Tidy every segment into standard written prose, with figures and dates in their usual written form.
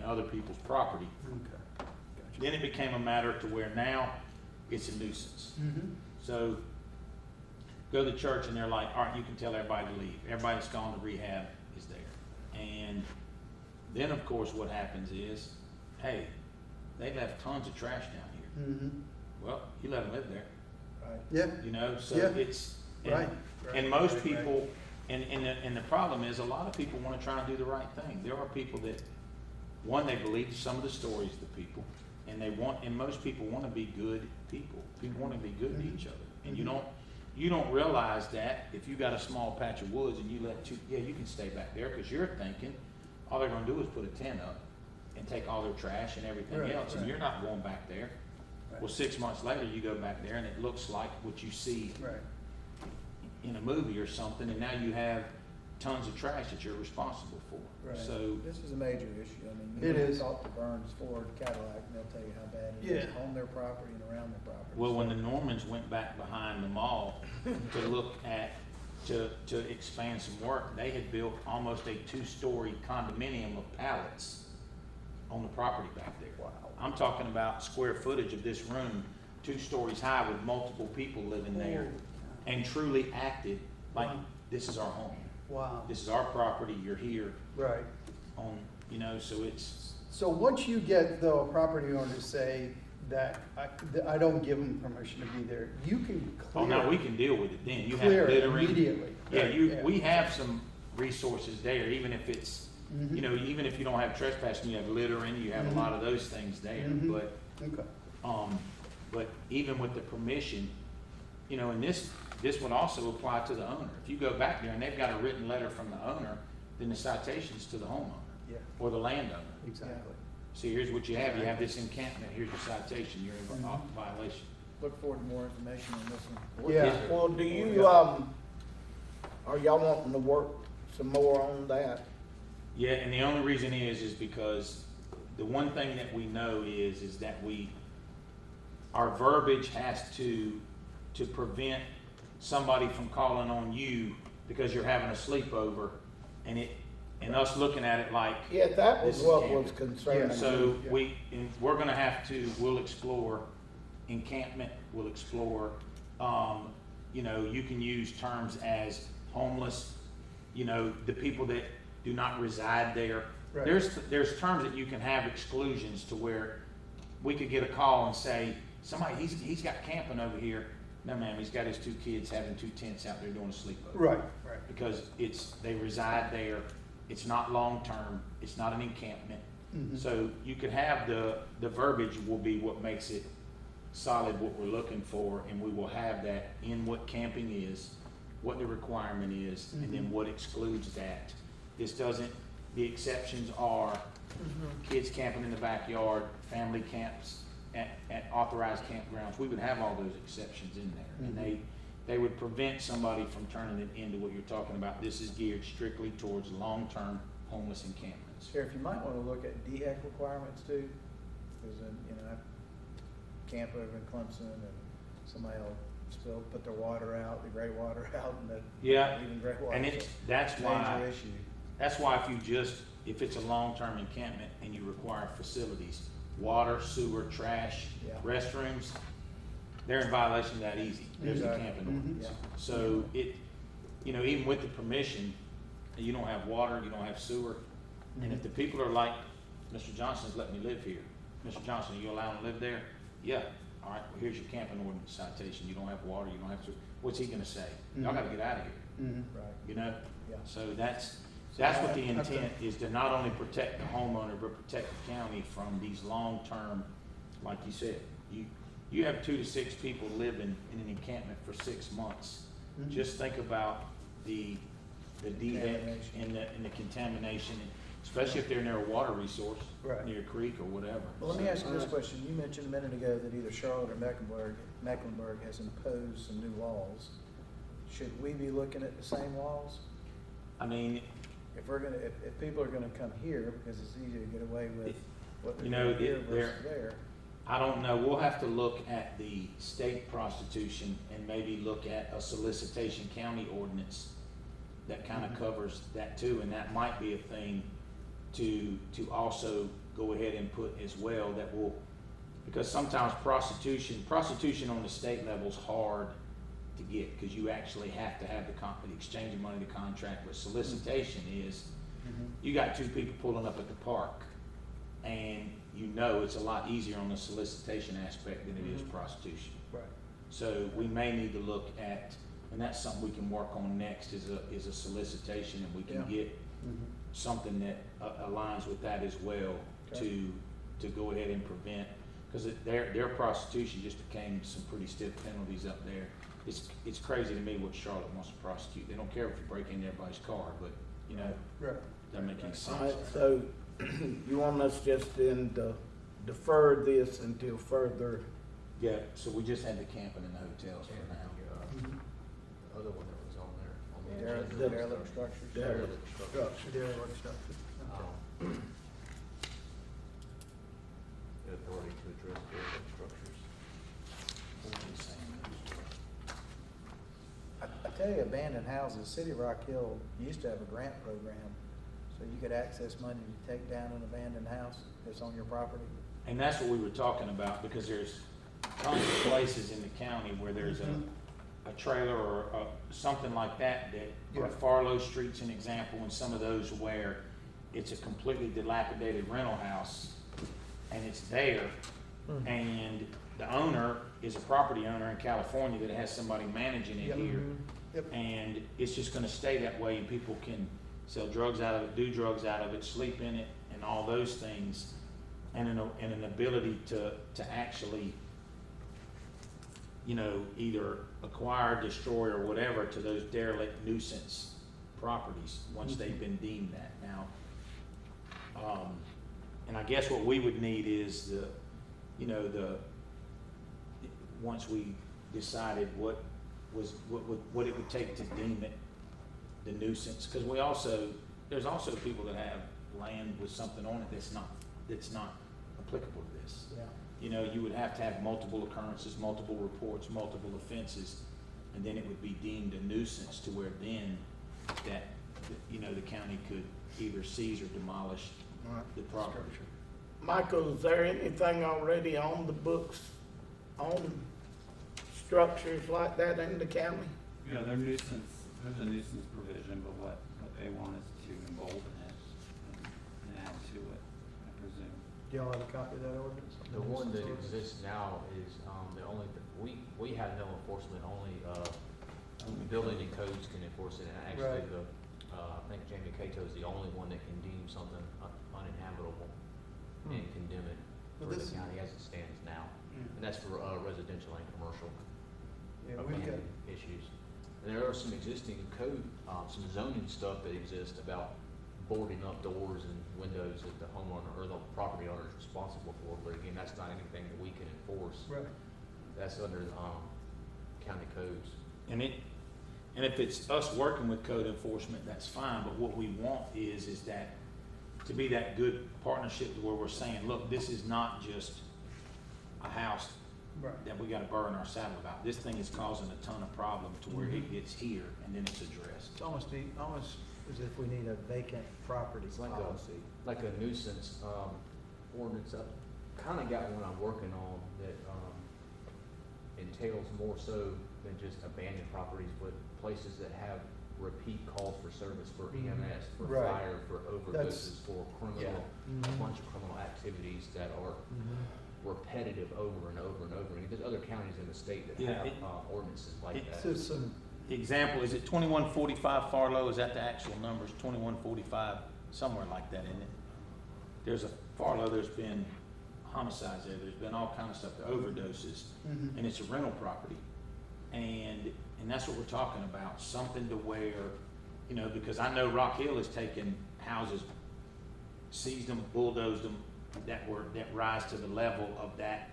other people's property. Okay. Gotcha. Then it became a matter to where now it's a nuisance. Mm-hmm. So go to the church and they're like, all right, you can tell everybody to leave. Everybody that's gone to rehab is there. And then of course what happens is, hey, they left tons of trash down here. Mm-hmm. Well, you let them live there, Right. Yeah, you know, so Yeah. it's, right. and most people, and the problem is a lot of people want to try and do the right thing. There are people that, one, they believe some of the stories of the people, and most people want to be good people. People want to be good to each other. And you don't realize that if you got a small patch of woods and you you can stay back there because you're thinking all they're going to do is put a tent up and take all their trash and everything Right, else, and right. you're not going back there. Right. Well, 6 months later, you go back there and it looks like what you see Right. in a movie or something, and now you have tons of trash that you're responsible for. Right. So, This is a major issue. I mean, It you is. talk to Burns, Ford, Cadillac, and they'll tell you how bad it is Yeah. on their property and around their property. well, when the Normans went back behind the mall to look at, to expand some work, they had built almost a 2-story condominium of pallets on the property back there. Wow. I'm talking about square footage of this room, 2 stories high with multiple people living there, and truly acted like this is our home. Wow. This is our property, you're here Right. on, so it's, So once you get, though, a property owner to say that I don't give them permission to be there, you can oh, clear. no, we can deal with it then. You have Clear it littering. immediately. Yeah, Right, we have some resources there, even if it's, Mhm. even if you don't have trespassing, you have littering, you have a lot of those things there, Mhm. but, Okay. but even with the permission, and this would also apply to the owner. If you go back there and they've got a written letter from the owner, then the citation's to the homeowner Yeah. or the landowner. Exactly. See, here's what you have this encampment, here's your citation, you're in violation. Look forward to more information on this one. Yeah. Well, do you, are y'all wanting to work some more on that? Yeah, and the only reason is because the one thing that we know is that our verbiage has to prevent somebody from calling on you because you're having a sleepover and us looking at it like, Yeah, that was This is what camping. was concerning. Yeah. so Yeah. we're gonna we'll explore encampment, we'll explore, you can use terms as homeless, the people that do not reside there. Right. There's terms that you can have exclusions to where we could get a call and say, somebody, he's got camping over here. No, ma'am, he's got his 2 kids having 2 tents out there doing a sleepover. Right, right. Because they reside there, it's not long-term, it's not an encampment. Mhm. So you could have the verbiage will be what makes it solid, what we're looking for, and we will have that in what camping is, what the requirement is, and then what excludes that. The exceptions are kids camping in the backyard, family camps at authorized campgrounds. We would have all those exceptions in there. And they would prevent somebody from turning it into what you're talking about. This is geared strictly towards long-term homeless encampments. Sheriff, you might want to look at DHEC requirements too, because I camp over in Clemson and somebody will put their water out, the gray water out, and Yeah, even gray water. and that's Major why, issue. if it's a long-term encampment and you require facilities, water, sewer, trash, Yeah. restrooms, they're in violation of that easy. There's the Exactly. camping Mhm. ordinance. Yeah. So even with the permission, you don't have water, you don't have sewer. And if the people are like, Mr. Johnson's letting me live here. Mr. Johnson, are you allowed to live there? Yeah. All right, well, here's your camping ordinance citation. You don't have water, you don't have sewer. What's he gonna say? Y'all gotta get out of here, Mhm. Right. So that's what the intent is, to not only protect the homeowner, but protect the county from these long-term, like you said. You have 2 to 6 people living in an encampment for 6 months. Mhm. Just think about the DHEC Contamination. and the contamination, especially if they're near a water resource, Right. near a creek or whatever. Well, let me ask you this question. You mentioned a minute ago that either Charlotte or Mecklenburg has imposed some new laws. Should we be looking at the same laws? I mean, If people are gonna come here, because it's easier to get away with what they're You know, doing here it- versus there. I don't know, we'll have to look at the state prostitution and maybe look at a solicitation county ordinance that kind of covers that too, and that might be a thing to also go ahead and put as well that will, because sometimes prostitution on the state level is hard to get, because you actually have to have the exchange of money, the contract, but solicitation is, you got two people pulling up at the park, and you know it's a lot easier on the solicitation aspect than it is prostitution. Right. So we may need to look at, and that's something we can work on next, is a solicitation, and we can Yeah. get something that aligns with that as well, Okay. to go ahead and prevent, because their prostitution just became some pretty stiff penalties up there. It's crazy to me what Charlotte wants to prosecute. They don't care if you break into everybody's car, but, you know, Right. doesn't make any sense. All right, so you want us just then to defer this until further? Yeah, so we just had the camping and the hotels for now. The other one that was on there. On the Derelict agenda. derelict structures. Derelict structure. Derelict structure. The authority to address derelict structures. What are you saying? I tell you, abandoned houses, City of Rock Hill used to have a grant program, so you could access money to take down an abandoned house that's on your property. And that's what we were talking about, because there's tons of places in the county where there's a trailer or something like that, or Yeah. Farlow Street's an example, and some of those where it's a completely dilapidated rental house, and it's there, and the owner is a property owner in California that has somebody managing it Yep. here. Yep. And it's just gonna stay that way, and people can sell drugs out of it, do drugs out of it, sleep in it, and all those things. And an ability to actually, you know, either acquire, destroy, or whatever to those derelict nuisance properties, once they've been deemed that now. And I guess what we would need is once we decided what it would take to deem it the nuisance, because there's also people that have land with something on it that's not applicable to this. Yeah. You know, you would have to have multiple occurrences, multiple reports, multiple offenses, and then it would be deemed a nuisance, to where then the county could either seize or demolish the property. Michael, is there anything already on the books on structures like that in the county? Yeah, there's a nuisance provision, but what they want is to embolden it and add to it, I presume. Do y'all have a copy of that ordinance? The one that exists now is, the only, we have no enforcement, only, building and codes can enforce it, and actually Right. I think Jamie Cato is the only one that can deem something uninhabitable and condemn it Well, for the this- county as it stands now. And that's for, residential and commercial Yeah, we've got, abandoned issues. And there are some existing code, some zoning stuff that exists about boarding up doors and windows that the homeowner or the property owner is responsible for, but again, that's not anything that we can enforce. right. That's under, county codes. And if it's us working with code enforcement, that's fine, but what we want is that, to be that good partnership where we're saying, look, this is not just a house Right. that we gotta burn our saddle about. This thing is causing a ton of problem to where it gets here, and then it's addressed. It's almost as if we need a vacant property It's like policy. like a nuisance, ordinance. I've kinda got one I'm working on that, entails more so than just abandoned properties, but places that have repeat calls for service for EMS, for Right. fire, for overdoses, for criminal, a Mhm. bunch of criminal activities that are repetitive over and over and over again. There's other counties in the state that Yeah, have, it- ordinances like it- that. So some, Example, is it 2145 Farlow? Is that the actual numbers? 2145, somewhere like that, isn't it? There's a Farlow, there's been homicides there, there's been all kind of stuff, the overdoses, and it's a rental property. And that's what we're talking about, something to where, because I know Rock Hill has taken houses, seized them, bulldozed them, that rise to the level of that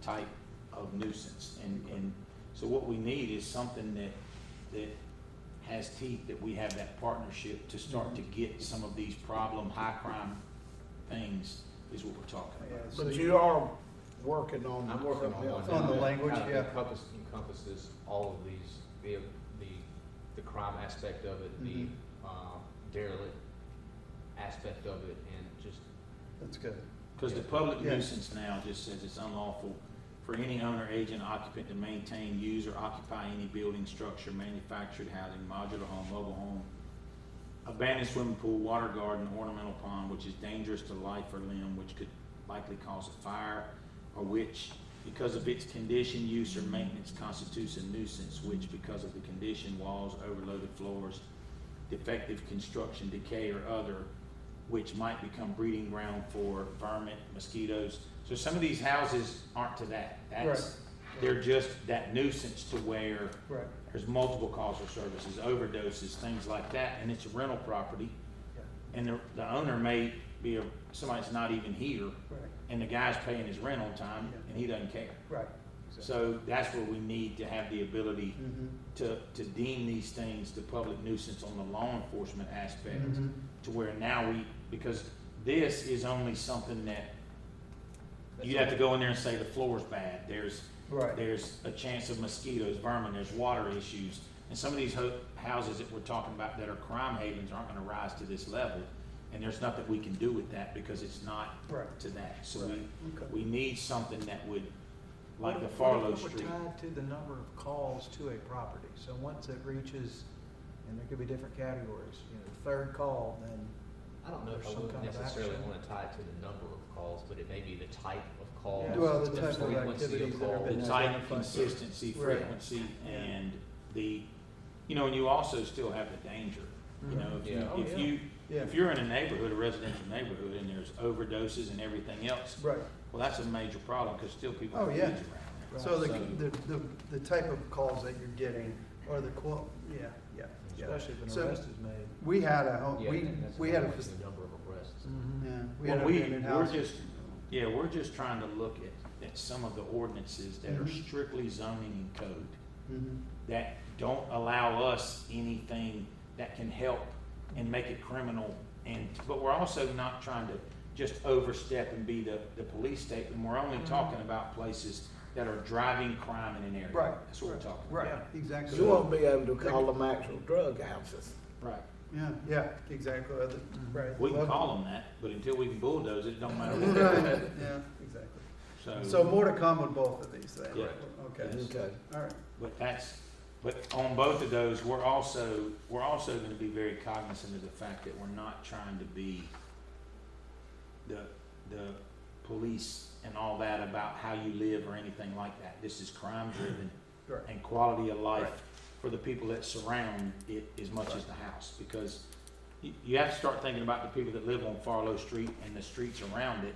type of nuisance. And so what we need is something that has teeth, that we have that partnership to start to get some of these high crime things, is what we're talking yeah, about. so But you are working on. I'm working on one. On the now that language, kind of yeah. Encompasses all of these, the crime aspect of it, the derelict aspect of it, and just that's good. Cause the public Yeah. nuisance now just says it's unlawful for any owner, agent, occupant to maintain, use, or occupy any building, structure, manufactured housing, modular home, mobile home, abandoned swimming pool, water garden, ornamental pond, which is dangerous to life or limb, which could likely cause a fire, or which, because of its condition, use, or maintenance constitutes a nuisance, which because of the condition, walls, overloaded floors, defective construction, decay, or other, which might become breeding ground for vermin, mosquitoes. So some of these houses aren't to that. That's, they're just that nuisance to where Right. there's multiple calls for services, overdoses, things like that, and it's a rental property. And the owner may be somebody that's not even here, Right, and the guy's paying his rent on time, Yeah. and he doesn't care. right. So that's where we need to have the ability Mhm. to deem these things the public nuisance on the law enforcement aspect, Mhm. to where now because this is only something that you'd have to go in there and say the floor's bad, Right. there's a chance of mosquitoes, vermin, there's water issues. And some of these houses that we're talking about that are crime havens aren't gonna rise to this level. And there's nothing we can do with that because it's not Right. to that. So Right. Okay. we need something that would, like the What if Farlow it were Street. tied to the number of calls to a property? So once it reaches, and there could be different categories, you know, third call, then I don't know if I There's some would kind of necessarily action. want to tie it to the number of calls, but it may be the type of calls. Yeah. Well, the the type of frequency activities that have calls. The been type, identified. consistency, Right. frequency, Yeah. and and you also still have the danger. You know, if you, Yeah. Oh, if yeah. you, Yeah. if you're in a neighborhood, a residential neighborhood, and there's overdoses and everything else, Right. well, that's a major problem, because still people Oh, have yeah. kids around there. So So- the type of calls that you're getting, or the yeah. especially if an So- arrest is made. We had a home, Yeah, I think that's we had a, another one, fac- the number of arrests. yeah, we had Well, an abandoned we're house. we're just trying to look at some of the ordinances that are Mhm. strictly zoning and code, Mhm. that don't allow us anything that can help and make it criminal. But we're also not trying to just overstep and be the police state, and we're only talking about places that are driving crime in an area. Right. That's what we're talking about. Right, exactly. You won't be able to call them actual drug houses. Right. Yeah, exactly, right. We can call them that, but until we can bulldoze it, it don't matter what. Right, yeah, exactly. So So, more to come with both of these things? Yeah. Okay, Okay. all right. but on both of those, we're also gonna be very cognizant of the fact that we're not trying to be the police and all that about how you live or anything like that. This is crime driven Right. and quality of life Right. for the people that surround it as much as the house. Because you have to start thinking about the people that live on Farlow Street and the streets around it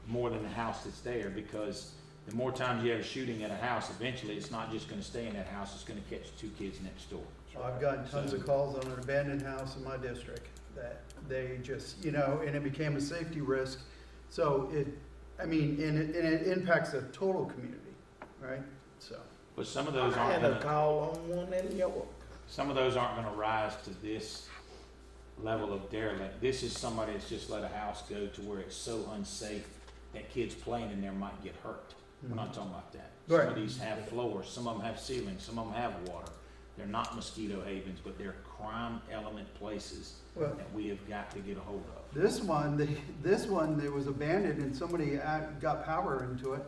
more than the house that's there. Because the more times you have a shooting at a house, eventually it's not just gonna stay in that house, it's gonna catch 2 kids next door. I've gotten tons of calls on an abandoned house in my district that they just, and it became a safety risk. So and it impacts the total community, right? So, But some of I those aren't had a gonna, call on one in York. some of those aren't gonna rise to this level of derelict. This is somebody that's just let a house go to where it's so unsafe that kids playing in there might get hurt. We're not talking about that. Some Right. of these have floors, some of them have ceilings, some of them have water. They're not mosquito havens, but they're crime element places well, that we have got to get a hold of. this one, it was abandoned and somebody got power into it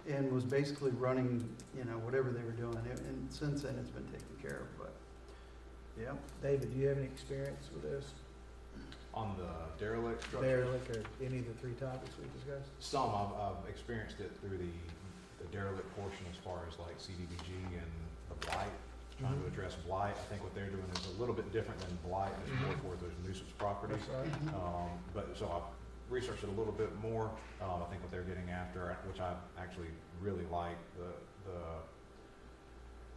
and was basically running, whatever they were doing. And since then, it's been taken care of, but, yeah. David, do you have any experience with this? On the derelict structure? Derelict or any of the 3 topics we discussed? Some, I've experienced it through the derelict portion as far as like CDBG and the blight, trying to Mhm. address blight. I think what they're doing is a little bit different than blight, it's more for those nuisance properties. That's right. But, so I've researched it a little bit more, I think what they're getting after, which I actually really like, the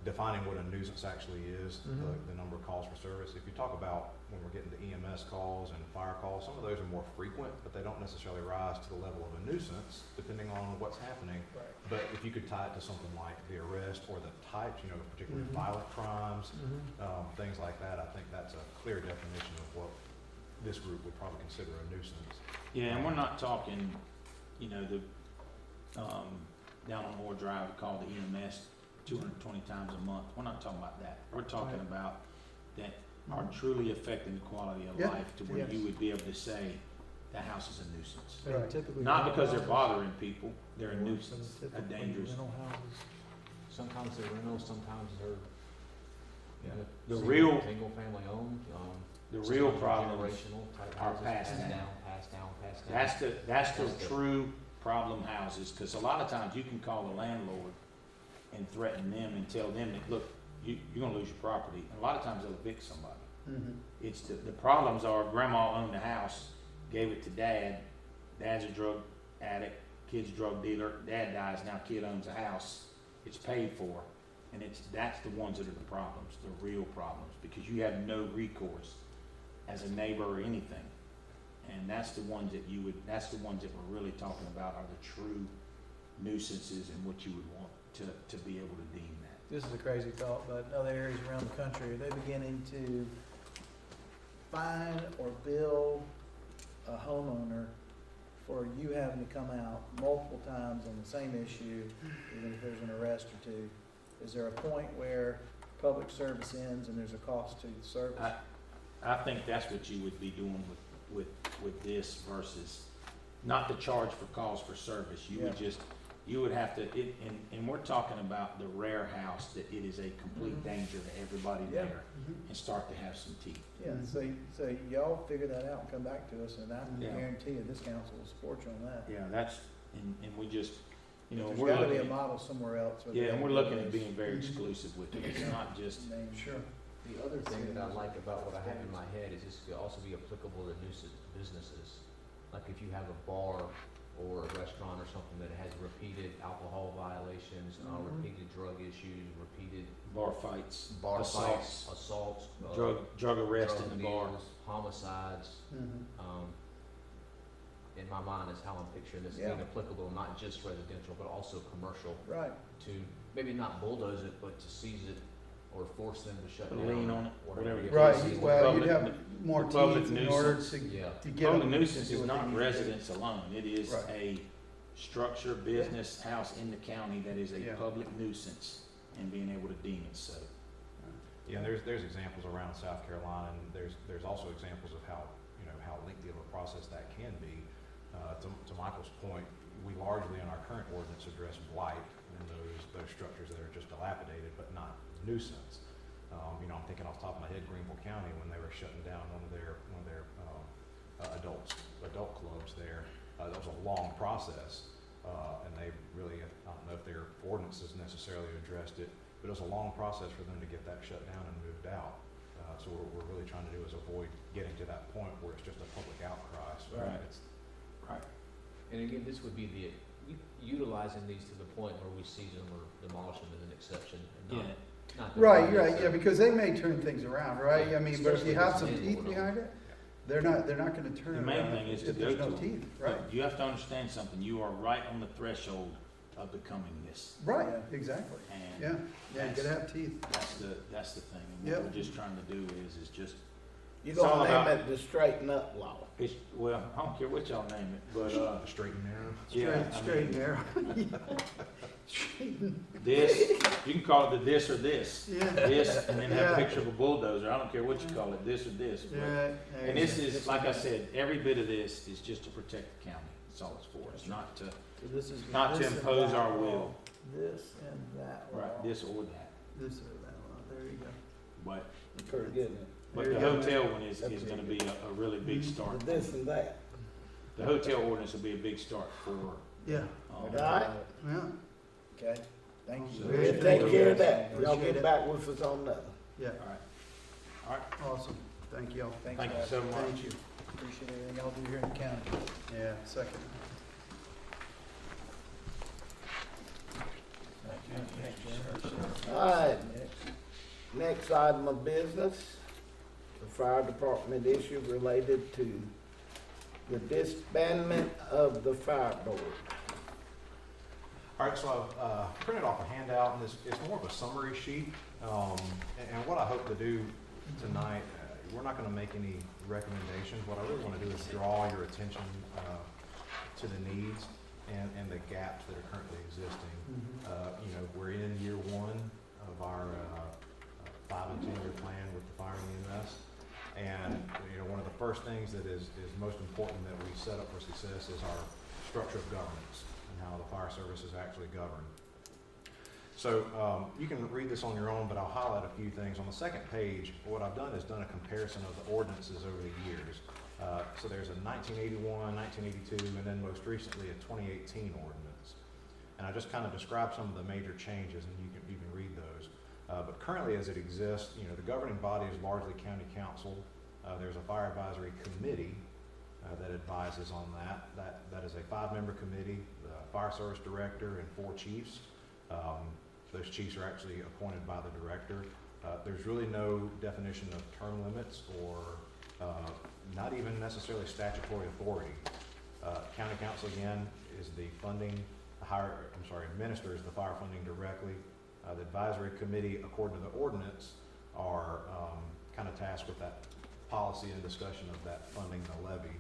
defining what a nuisance actually is, the number of calls for service. If you talk about when we're getting to EMS calls and fire calls, some of those are more frequent, but they don't necessarily rise to the level of a nuisance, depending on what's happening. Right. But if you could tie it to something like the arrest or the types, particularly Mhm. violent crimes, Mhm. things like that, I think that's a clear definition of what this group would probably consider a nuisance. Yeah, and we're not talking, down on Moore Drive, we call the EMS 220 times a month. We're not talking about that. We're talking Right. about that are truly affecting the quality of Yeah, life to where yes. you would be able to say, the house is a nuisance. And Right. typically Not because they're rental bothering people, they're a houses, nuisance, a typically dangerous. rental houses. Sometimes they're rentals, sometimes they're, you know, The single- real- single-family owned, The real sometimes they're problems generational type are houses, passed down. passed down. That's the That's the- true problem houses, because a lot of times you can call the landlord and threaten them and tell them that, look, you're gonna lose your property, and a lot of times they'll evict somebody. Mhm. It's the problems are grandma owned the house, gave it to dad, dad's a drug addict, kid's a drug dealer, dad dies, now kid owns a house, it's paid for, and that's the ones that are the problems, the real problems, because you have no recourse as a neighbor or anything. And that's the ones that that's the ones that we're really talking about are the true nuisances and what you would want to be able to deem that. This is a crazy thought, but in other areas around the country, are they beginning to fine or bill a homeowner for you having to come out multiple times on the same issue, even if there's an arrest or two? Is there a point where public service ends and there's a cost to the service? I think that's what you would be doing with this versus, not to charge for calls for service. You would Yeah. just, you would have to, and we're talking about the rare house that it is a complete Mhm. danger to everybody Yeah. there, and start to have some teeth. Yeah, so y'all figure that out and come back to us, and I Yeah. guarantee you, this council will support you on that. Yeah, that's, and we just, you know, There's we're gotta be a looking, model somewhere else. where yeah, they and we're do looking at this. being very exclusive with it. It's not just, Name. Sure. The other thing that I like about what I have in my head is this could also be applicable to nuisance businesses. Like if you have a bar or a restaurant or something that has repeated alcohol violations, Mhm. repeated drug issues, repeated bar fights, bar assaults, fights, assaults, drug arrest in drug the bar. deals, homicides. Mhm. In my mind is how I'm picturing this Yeah. being applicable, not just residential, but also commercial, Right, to maybe not bulldoze it, but to seize it or force them to shut Put a down. lien on it, whatever you Right, Public- well, you'd have more the public teeth in order nuisance. to, Yeah. to get Public them. nuisance to do is what they not need to do. residents alone, it is Right. a structure, business, house in the county that is a Yeah. public nuisance, and being able to deem it so. Yeah, and there's examples around South Carolina, and there's also examples of how, you know, how lengthy of a process that can be. To Michael's point, we largely in our current ordinance address blight and those structures that are just dilapidated, but not nuisance. You know, I'm thinking off the top of my head, Greenville County, when they were shutting down one of their adult clubs there, that was a long process, and they really, I don't know if their ordinances necessarily addressed it, but it was a long process for them to get that shut down and moved out. So what we're really trying to do is avoid getting to that point where it's just a public outcry. So Right. it's, Right. And again, this would be utilizing these to the point where we seize them or demolish them as an exception and Yeah. not. Right, yeah, because they may turn things around, right? I mean, but if Especially you have if some it's teeth landlord behind it, they're not gonna turn The it main around thing is to if go there's to no them. teeth, right? But you have to understand something, you are right on the threshold of becoming this, Right, Yeah. exactly. and Yeah, yeah, you gotta have teeth. that's the thing, and Yep. what we're just trying to do is just, You're It's all gonna name about- it the straighten up law. it's, well, I don't care what y'all name it, but, straight and narrow. yeah, I Straight mean, and narrow. Straight. this, you can call it the this or this. Yeah. This, and then have a Yeah. picture of a bulldozer, I don't care what you call it, this or this. but- Yeah. And this is, like I said, every bit of this is just to protect the county, that's all it's for, it's not to, So this is not to this and impose that our law. will, This and that law. right, this or that, This or that one, there you go. but, Pretty good, isn't it? but There the you go. hotel one is That's gonna it. be a really big Mhm. start. The this and that. The hotel ordinance will be a big start for, Yeah, All right, yeah, okay, thank you. So- we'll Appreciate take it. care of that. Y'all Appreciate get it. back with us on that. yeah, alright, awesome, thank y'all. Thanks, thank you guys. so much. Thank you. Appreciate everything y'all do here in the county. Yeah, second. All right, next item of business, the fire department issue related to the disbandment of the fire board. All right, so I've printed off a handout, and it's more of a summary sheet. And what I hope to do tonight, we're not going to make any recommendations. What I really want to do is draw your attention to the needs and the gaps that are currently existing. You know, we're in year one of our 5 and 10 year plan with the fire and EMS. And, you know, one of the first things that is most important that we set up for success is our structure of governance and how the fire service is actually governed. So you can read this on your own, but I'll highlight a few things. On the second page, what I've done is done a comparison of the ordinances over the years. So there's a 1981, 1982, and then most recently a 2018 ordinance. And I just kind of described some of the major changes, and you can read those. But currently, as it exists, you know, the governing body is largely county council. There's a fire advisory committee that advises on that. That is a 5-member committee, the fire service director and 4 chiefs. Those chiefs are actually appointed by the director. There's really no definition of term limits or not even necessarily statutory authority. County council, again, is the administers the fire funding directly. The advisory committee, according to the ordinance, are kind of tasked with that policy and discussion of that funding, the levy.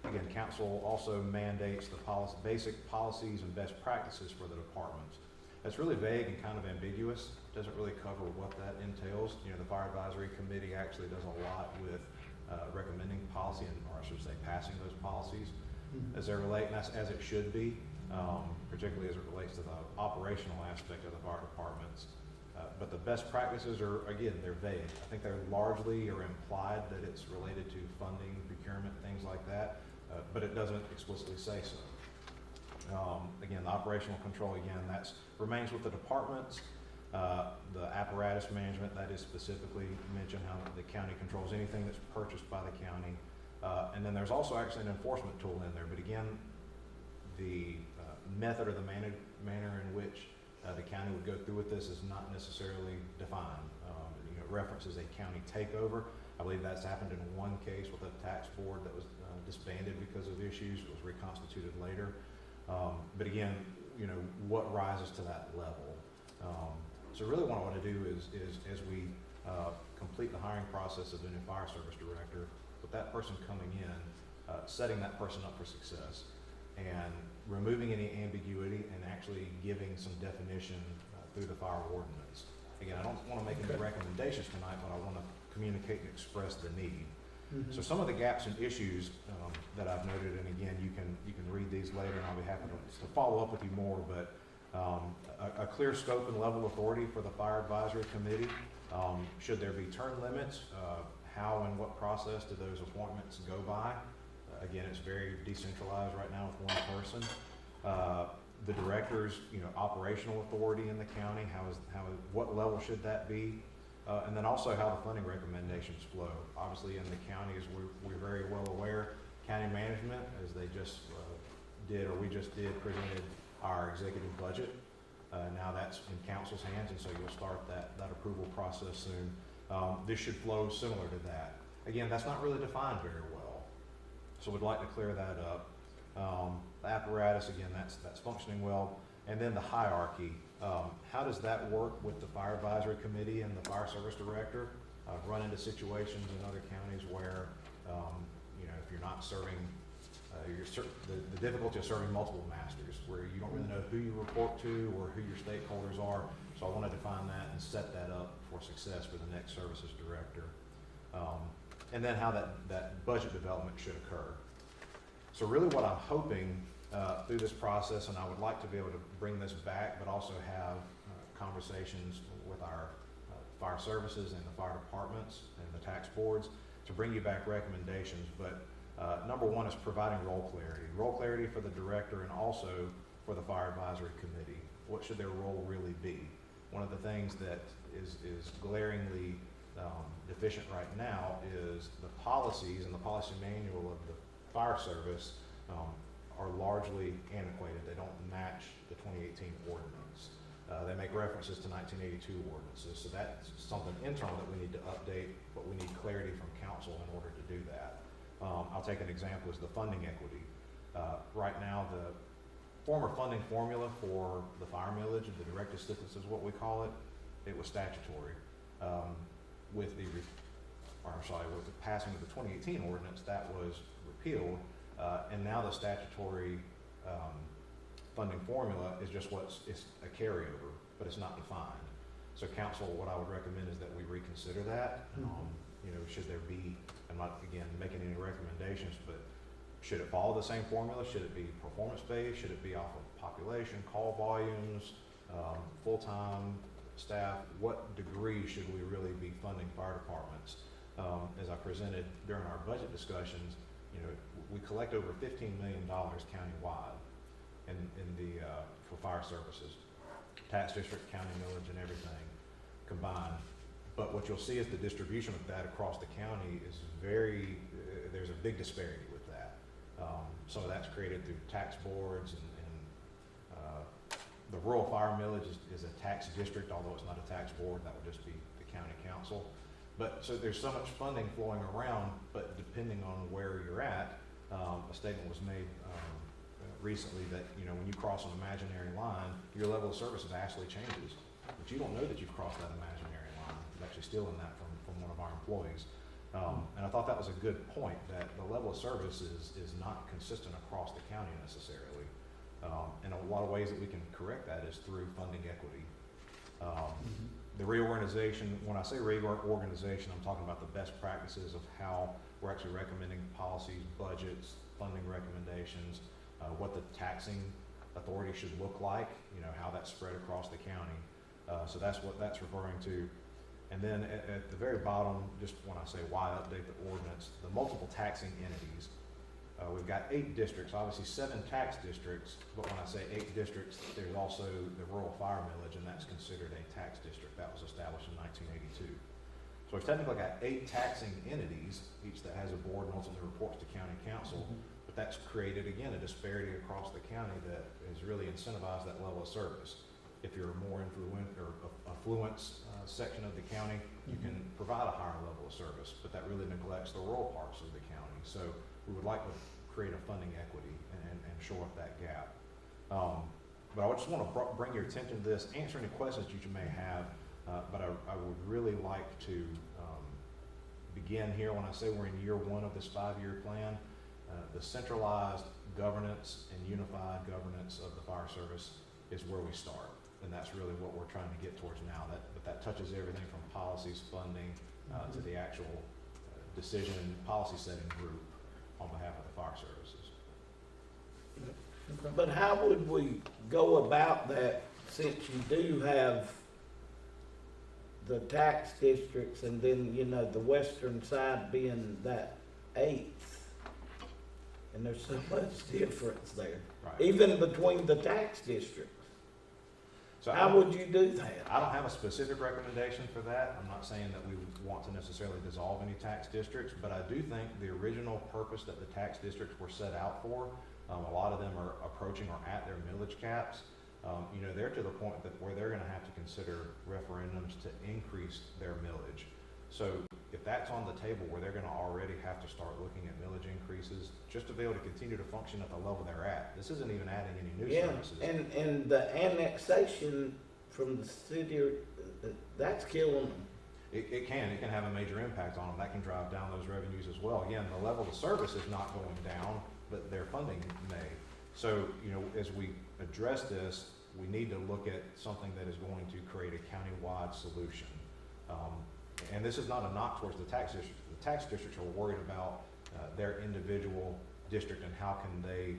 Again, council also mandates the basic policies and best practices for the departments. That's really vague and kind of ambiguous. Doesn't really cover what that entails. You know, the fire advisory committee actually does a lot with recommending policy, or I should say passing those policies as they relate, and that's as it should be, particularly as it relates to the operational aspect of the fire departments. But the best practices are, again, they're vague. I think they're largely or implied that it's related to funding, procurement, things like that, but it doesn't explicitly say so. Again, the operational control, again, that remains with the departments. The apparatus management, that is specifically mentioned how the county controls anything that's purchased by the county. And then there's also actually an enforcement tool in there, but again, the method or the manner in which the county would go through with this is not necessarily defined. You know, it references a county takeover. I believe that's happened in one case with a tax board that was disbanded because of issues. It was reconstituted later. But again, you know, what rises to that level? So really what I want to do is as we complete the hiring process of the new fire service director, with that person coming in, setting that person up for success, and removing any ambiguity and actually giving some definition through the fire ordinance. Again, I don't want to make any recommendations tonight, but I want to communicate and express the need. So some of the gaps and issues that I've noted, and again, you can read these later, and I'll be happy to follow up with you more, but a clear scope and level of authority for the fire advisory committee. Should there be term limits? How and what process do those appointments go by? Again, it's very decentralized right now with one person. The director's, you know, operational authority in the county, what level should that be? And then also how the funding recommendations flow. Obviously in the counties, we're very well aware, county management, as they just we just did, presented our executive budget. Now that's in council's hands, and so you'll start that approval process soon. This should flow similar to that. Again, that's not really defined very well, so we'd like to clear that up. The apparatus, again, that's functioning well. And then the hierarchy, how does that work with the fire advisory committee and the fire service director? I've run into situations in other counties where, you know, if you're not serving, the difficulty of serving multiple masters, where you don't really know who you report to or who your stakeholders are. So I want to define that and set that up for success for the next services director. And then how that budget development should occur. So really what I'm hoping through this process, and I would like to be able to bring this back, but also have conversations with our fire services and the fire departments and the tax boards to bring you back recommendations. But number one is providing role clarity for the director and also for the fire advisory committee. What should their role really be? One of the things that is glaringly deficient right now is the policies and the policy manual of the fire service are largely antiquated. They don't match the 2018 ordinance. They make references to 1982 ordinances, so that's something internal that we need to update, but we need clarity from council in order to do that. I'll take an example is the funding equity. Right now, the former funding formula for the fire millage, the direct assistance is what we call it, it was statutory. With the passing of the 2018 ordinance, that was repealed, and now the statutory funding formula is just it's a carryover, but it's not defined. So council, what I would recommend is that we reconsider that. You know, should there be, I'm not, again, making any recommendations, but should it follow the same formula? Should it be performance-based? Should it be off of population, call volumes, full-time staff? What degree should we really be funding fire departments? As I presented during our budget discussions, you know, we collect over $15 million countywide for fire services, tax district, county millage, and everything combined. But what you'll see is the distribution of that across the county is there's a big disparity with that. Some of that's created through tax boards and the rural fire millage is a tax district, although it's not a tax board, that would just be the county council. But so there's so much funding flowing around, but depending on where you're at, a statement was made recently that, you know, when you cross an imaginary line, your level of service vastly changes. But you don't know that you've crossed that imaginary line. I'm actually stealing that from one of our employees. And I thought that was a good point, that the level of service is not consistent across the county necessarily. And a lot of ways that we can correct that is through funding equity. The reorganization, when I say reorganization, I'm talking about the best practices of how we're actually recommending policies, budgets, funding recommendations, what the taxing authority should look like, you know, how that's spread across the county. So that's what that's referring to. And then at the very bottom, just when I say why update the ordinance, the multiple taxing entities. We've got 8 districts, obviously 7 tax districts, but when I say 8 districts, there's also the rural fire millage, and that's considered a tax district. That was established in 1982. So we've technically got 8 taxing entities, each that has a board and ultimately reports to county council, but that's created, again, a disparity across the county that has really incentivized that level of service. If you're a more affluent section of the county, you can provide a higher level of service, but that really neglects the rural parts of the county. So we would like to create a funding equity and shore up that gap. But I just want to bring your attention to this, answer any questions that you may have, but I would really like to begin here when I say we're in year 1 of this 5-year plan. The centralized governance and unified governance of the fire service is where we start. And that's really what we're trying to get towards now. But that touches everything from policies, funding, to the actual decision policy setting group on behalf of the fire services. But how would we go about that, since you do have the tax districts and then, you know, the western side being that 8th? And there's so much difference there, Right. even between the tax districts. So How would you do that? I don't have a specific recommendation for that. I'm not saying that we want to necessarily dissolve any tax districts, but I do think the original purpose that the tax districts were set out for, a lot of them are approaching or at their millage caps. You know, they're to the point that where they're going to have to consider referendums to increase their millage. So if that's on the table where they're going to already have to start looking at millage increases just to be able to continue to function at the level they're at, this isn't even adding any new services. And the annexation from the city, that's killing them. It can have a major impact on them. That can drive down those revenues as well. Again, the level of service is not going down, but their funding may. So, you know, as we address this, we need to look at something that is going to create a county-wide solution. And this is not a knock towards the tax district. The tax districts are worried about their individual district and how can they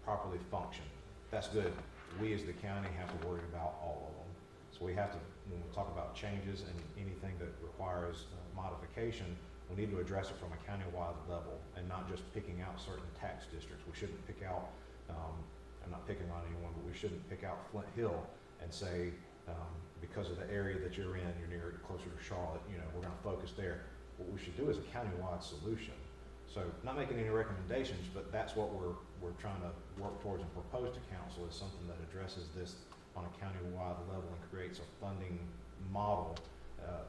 properly function. That's good. We as the county have to worry about all of them. So we have to, when we talk about changes and anything that requires modification, we need to address it from a county-wide level and not just picking out certain tax districts. We shouldn't pick out, I'm not picking on anyone, but we shouldn't pick out Flint Hill and say, because of the area that you're in, you're closer to Charlotte, you know, we're gonna focus there. What we should do is a county-wide solution. So not making any recommendations, but that's what we're trying to work towards and propose to council, is something that addresses this on a county-wide level and creates a funding model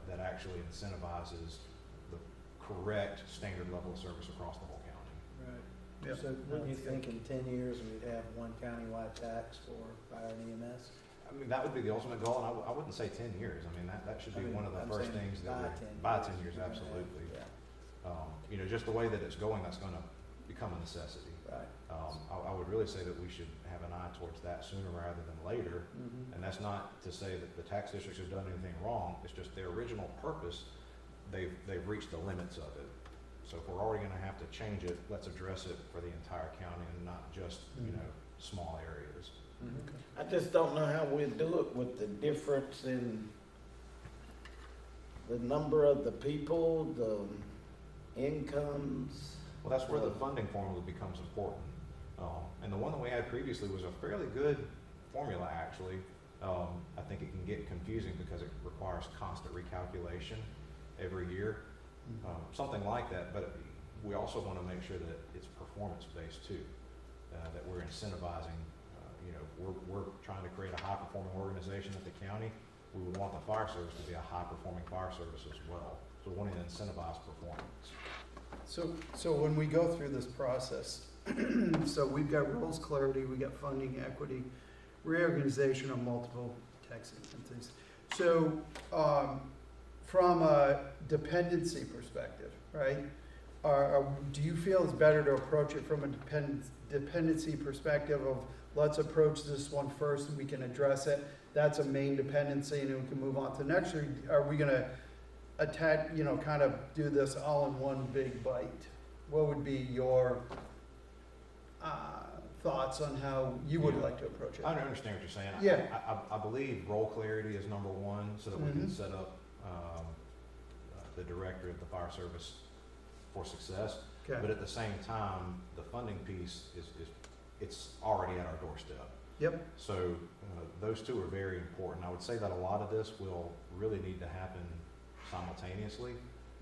that actually incentivizes the correct standard level of service across the whole county. Right. Yep. So wouldn't you think in 10 years we'd have one countywide tax for fire and EMS? I mean, that would be the ultimate goal, and I wouldn't say 10 years. I mean, that should be one of the I'm first saying things that by by 10 10 years, absolutely. Yeah, You know, just the way that it's going, that's gonna become a necessity. right. I would really say that we should have an eye towards that sooner rather than later. Mhm. And that's not to say that the tax districts have done anything wrong, it's just their original purpose, they've reached the limits of it. So if we're already gonna have to change it, let's address it for the entire county and not just, small areas. Mhm. I just don't know how we do it with the difference in the number of the people, the incomes. Well, that's where the funding formula becomes important. And the one that we had previously was a fairly good formula, actually. I think it can get confusing because it requires constant recalculation every year, something like that. But we also want to make sure that it's performance-based too, that we're incentivizing. We're trying to create a high-performing organization at the county. We would want the fire service to be a high-performing fire service as well. So we want to incentivize performance. So when we go through this process, so we've got rules clarity, we got funding equity, reorganization of multiple tax entities. So, from a dependency perspective, right? Do you feel it's better to approach it from a dependency perspective of, let's approach this one first and we can address it? That's a main dependency and then we can move on to the next. Or are we gonna attack, kind of do this all in one big bite? What would be your thoughts on how you would like to approach it? I understand what you're saying. Yeah. I believe role clarity is number one, so that we can Mhm. set up the director of the fire service for success. But Okay, at the same time, the funding piece it's already at our doorstep. yep, So those two are very important. I would say that a lot of this will really need to happen simultaneously.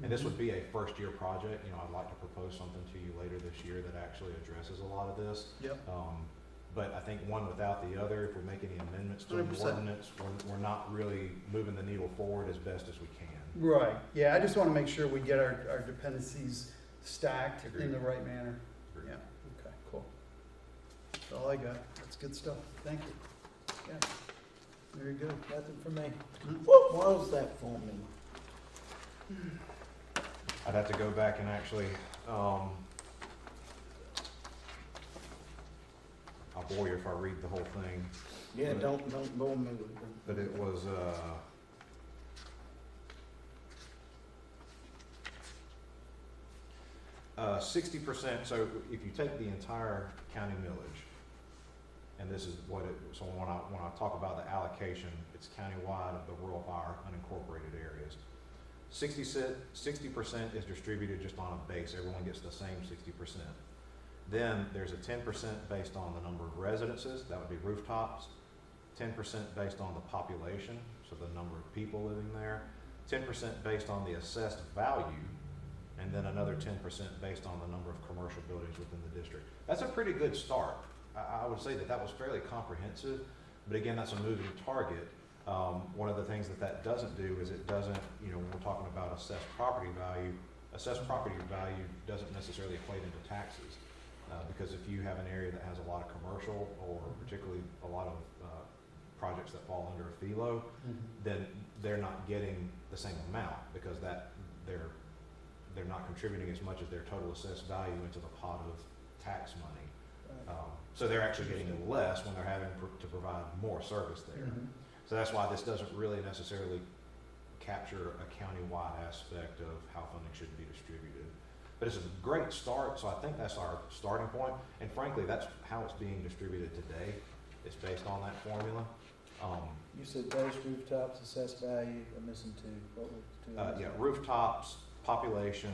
And this would be a first-year project. I'd like to propose something to you later this year that actually addresses a lot of this. yep, But I think one without the other, if we make any amendments to an 100%. ordinance, we're not really moving the needle forward as best as we can. right, yeah, I just wanna make sure we get our dependencies stacked in Agreed. the right manner. Agreed. Yeah, okay, cool. That's all I got, that's good stuff, thank you. Yeah, Very good. nothing for me. What was that formula? I'd have to go back and actually, I'll bore you if I read the whole thing, Yeah, don't bore me with them. but it was, 60%, so if you take the entire county millage, and this is what it, so when I talk about the allocation, it's countywide of the rural fire unincorporated areas. 60% is distributed just on a base, everyone gets the same 60%. Then there's a 10% based on the number of residences, that would be rooftops, 10% based on the population, so the number of people living there, 10% based on the assessed value, and then another 10% based on the number of commercial buildings within the district. That's a pretty good start. I would say that was fairly comprehensive, but again, that's a moving target. One of the things that doesn't do is it doesn't, when we're talking about assessed property value doesn't necessarily equate into taxes. Because if you have an area that has a lot of commercial, or particularly a lot of projects that fall under a FELO, then they're not getting the same amount, because they're not contributing as much as their total assessed value into the pot of tax money. So they're actually getting less when they're having to provide more service there. So that's why this doesn't really necessarily capture a county-wide aspect of how funding should be distributed. But it's a great start, so I think that's our starting point. And frankly, that's how it's being distributed today. It's based on that formula. You said base, rooftops, assessed value, I'm missing two, what were the two? Yeah, rooftops, population,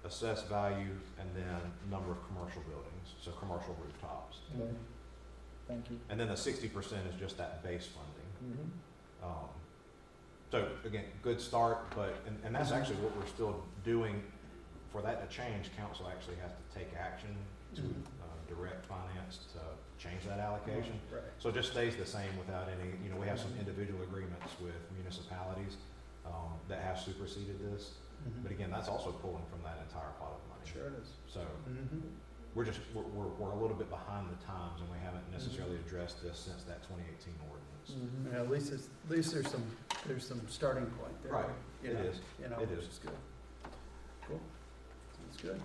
assessed value, and then number of commercial buildings, so commercial rooftops. Okay, thank you. And then the 60% is just that base funding. Mhm. So again, good start, but, and that's actually what we're still doing. For that to change, council actually has to take action to direct finance to change that allocation. Right. So it just stays the same without any, we have some individual agreements with municipalities that have superseded this. But again, that's also pulling from that entire pot of money. Sure it is. So Mhm. we're a little bit behind the times, and we haven't necessarily addressed this since that 2018 ordinance. Mhm. Yeah, at least there's some starting point there. Right, you it know, is. It which is. is good. Cool. Sounds good.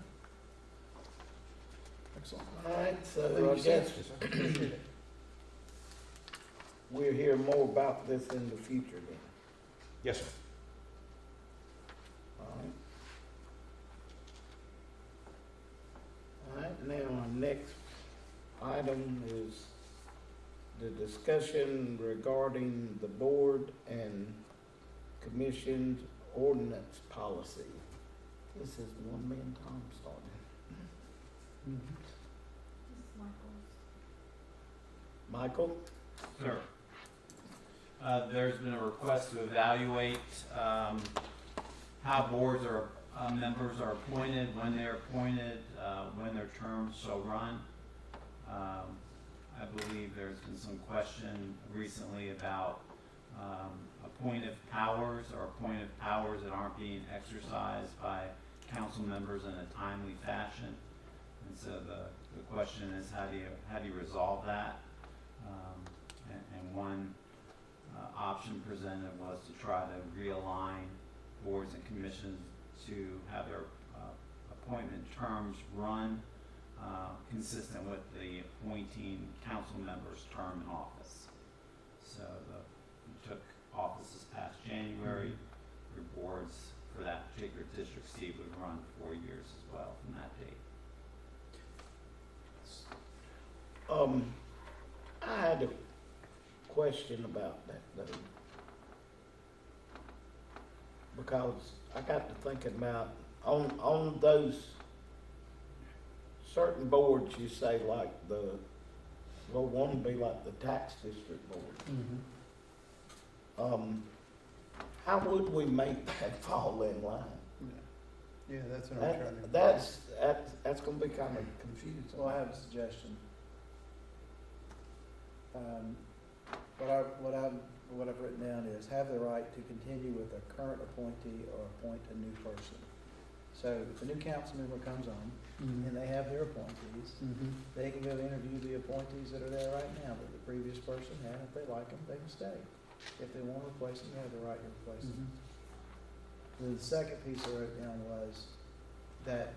Excellent. Alright, so Thank I you, sir. guess Appreciate it. we'll hear more about this in the future then. Yes, sir. Alright. Alright, now our next item is the discussion regarding the board and commission's ordinance policy. This is one man Tom starting. Michael? Sure. There's been a request to evaluate how boards are, members are appointed, when they're appointed, when their terms shall run. I believe there's been some question recently about appointed powers or appointed powers that aren't being exercised by council members in a timely fashion. And so the question is, how do you resolve that? And one option presented was to try to realign boards and commissions to have their appointment terms run consistent with the appointing council members' term in office. So you took office this past January, your boards for that particular district seat would run 4 years as well from that date. I had a question about that though. Because I got to thinking about, on those certain boards, you say like one would be like the tax district board. How would we make that fall in line? Yeah, that's what I'm trying to. That's gonna be kind of confusing. So I have a suggestion. What I've written down is have the right to continue with a current appointee or appoint a new person. So if a new council member comes on and they have their appointees, they can go interview the appointees that are there right now that the previous person had. If they like them, they can stay. If they want to replace them, they have the right to replace them. The second piece I wrote down was that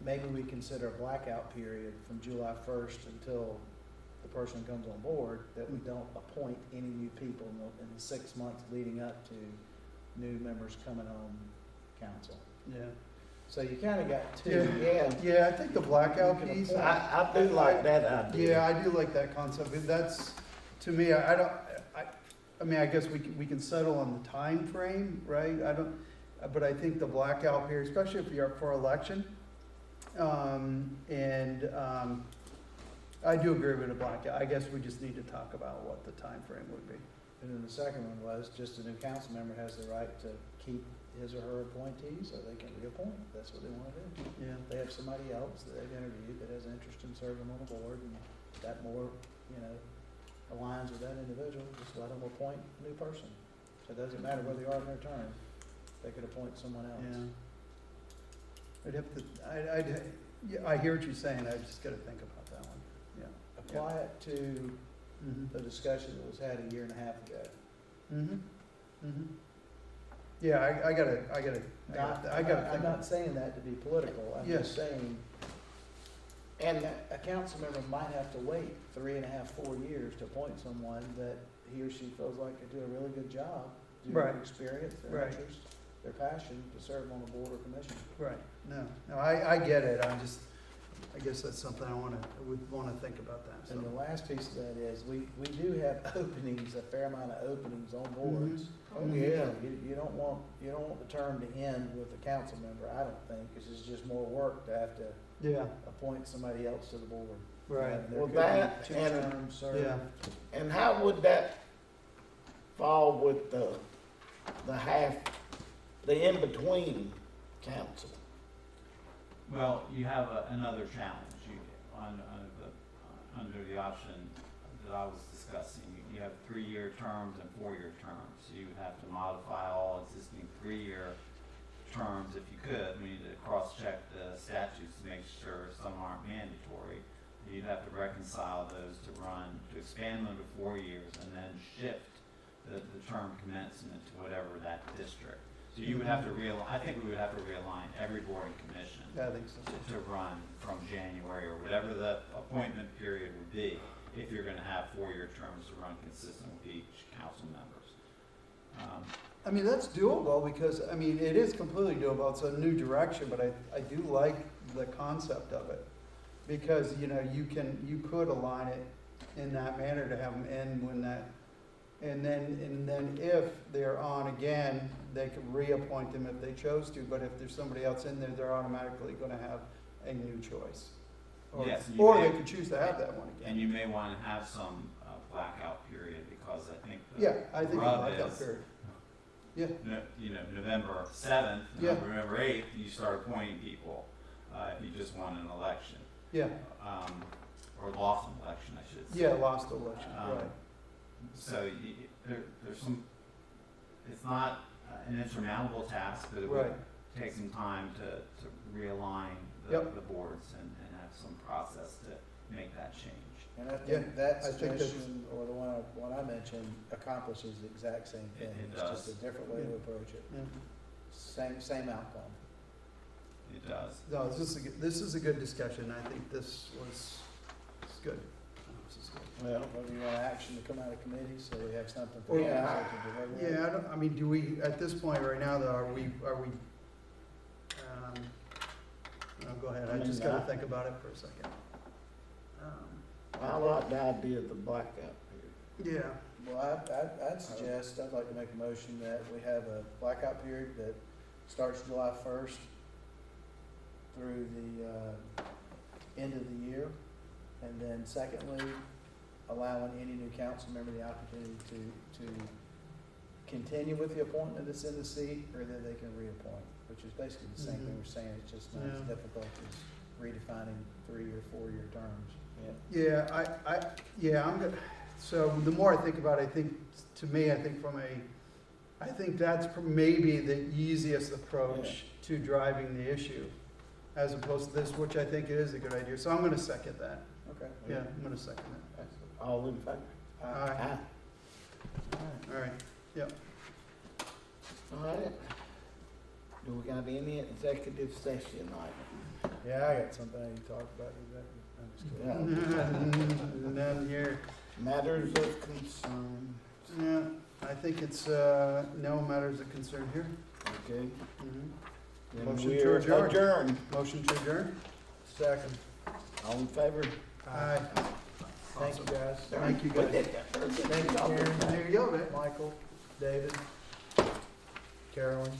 maybe we consider a blackout period from July 1st until the person comes on board, that we don't appoint any new people in the 6 months leading up to new members coming on council. Yeah. So you kind of got two. Yeah, Yeah, I think the blackout You can piece. appoint. I do like that idea. Yeah, I do like that concept, but that's, to me, I mean, I guess we can settle on the time frame, right? But I think the blackout period, especially if you're up for election, I do agree with a blackout. I guess we just need to talk about what the time frame would be. And then the second one was just a new council member has the right to keep his or her appointees, or they can reappoint. That's what they want to do. Yeah. They have somebody else that they've interviewed that has interest in serving on the board, and that more, aligns with that individual, just let them appoint a new person. So it doesn't matter whether they are in their term, they could appoint someone else. Yeah. I hear what you're saying, I just gotta think about that one, yeah. Apply it to the discussion that was had a year and a half ago. Yeah, I gotta I'm think. not saying that to be political, I'm Yes. just saying, and a council member might have to wait 3.5, 4 years to appoint someone that he or she feels like could do a really good job, due to Right. their experience, their Right. interest, their passion to serve on a board or commission. Right, no, I get it, I guess that's something I would wanna think about that, so. And the last piece of that is, we do have openings, a fair amount of openings on boards. Oh, yeah. You don't want the term to end with a council member, I don't think, because it's just more work to have to Yeah, appoint somebody else to the board. right, And there Well, could be that 2 and- terms served. yeah. And how would that fall with the in-between council? Well, you have another challenge. Under the option that I was discussing, you have 3-year terms and 4-year terms. So you would have to modify all existing 3-year terms if you could. We need to cross-check the statutes to make sure some aren't mandatory. You'd have to reconcile those to expand them to 4 years and then shift the term commencement to whatever that district. So you would have to I think we would have to realign every board and commission Yeah, I think so. to run from January or whatever the appointment period would be, if you're gonna have 4-year terms to run consistent with each council members. I mean, that's doable because, I mean, it is completely doable. It's a new direction, but I do like the concept of it. Because, you know, you could align it in that manner to have them end when that, and then if they're on again, they could reappoint them if they chose to, but if there's somebody else in there, they're automatically gonna have a new choice. Or- Yes, you Or may- they could choose to have that one And again. you may wanna have some blackout period, because I think the Yeah, I think rub I like that is, period. Yeah, you know, November 7th, Yeah. November 8th, you start appointing people, if you just won an election. yeah, Or lost an election, I should say. yeah, lost the election, Um, right. So there's some, it's not an insurmountable task, but it would Right. take some time to realign Yep. the boards and have some process to make that change. And I Yeah, think that I think that's- suggestion, or the one I mentioned, accomplishes the exact same thing. It It's just a does. different way to approach it. Yeah. Same outcome. It does. No, this is a good discussion. I think this was, it's good. This is good. Well, Whether you want action to come out of committee, so we have something Or- for council to deliberate. Yeah, I mean, do we, at this point right now, though, are we, no, go ahead. I just gotta think about it for a second. I like the idea of the blackout period. Yeah, Well, I'd suggest, I'd like to make a motion that we have a blackout period that starts July 1st through the end of the year. And then secondly, allowing any new council member the opportunity to continue with the appointment that's in the seat, or that they can reappoint, which is basically the same thing we're saying. It's just not as Yeah. difficult as redefining 3 or 4-year terms. yeah, I'm good. So the more I think about it, I think, to me, I think that's maybe the easiest approach to driving the issue, as opposed to this, which I think is a good idea. So I'm gonna second that. Okay. Yeah, I'm gonna second that. All in favor? Aye. All right, yep. All right. Do we got any executive session item? Yeah, I got something I need to talk about in executive. I'm just kidding. Yeah. None here. Matters of concern. Yeah, I think it's, no matters of concern here. Okay. Mhm. Then Motion to we're adjourn. adjourned. Motion to adjourn? Second. All in favor? Aye. Thank you, guys. Thank you, guys. Thank you, Karen, There you go, man. Michael, David, Carolyn.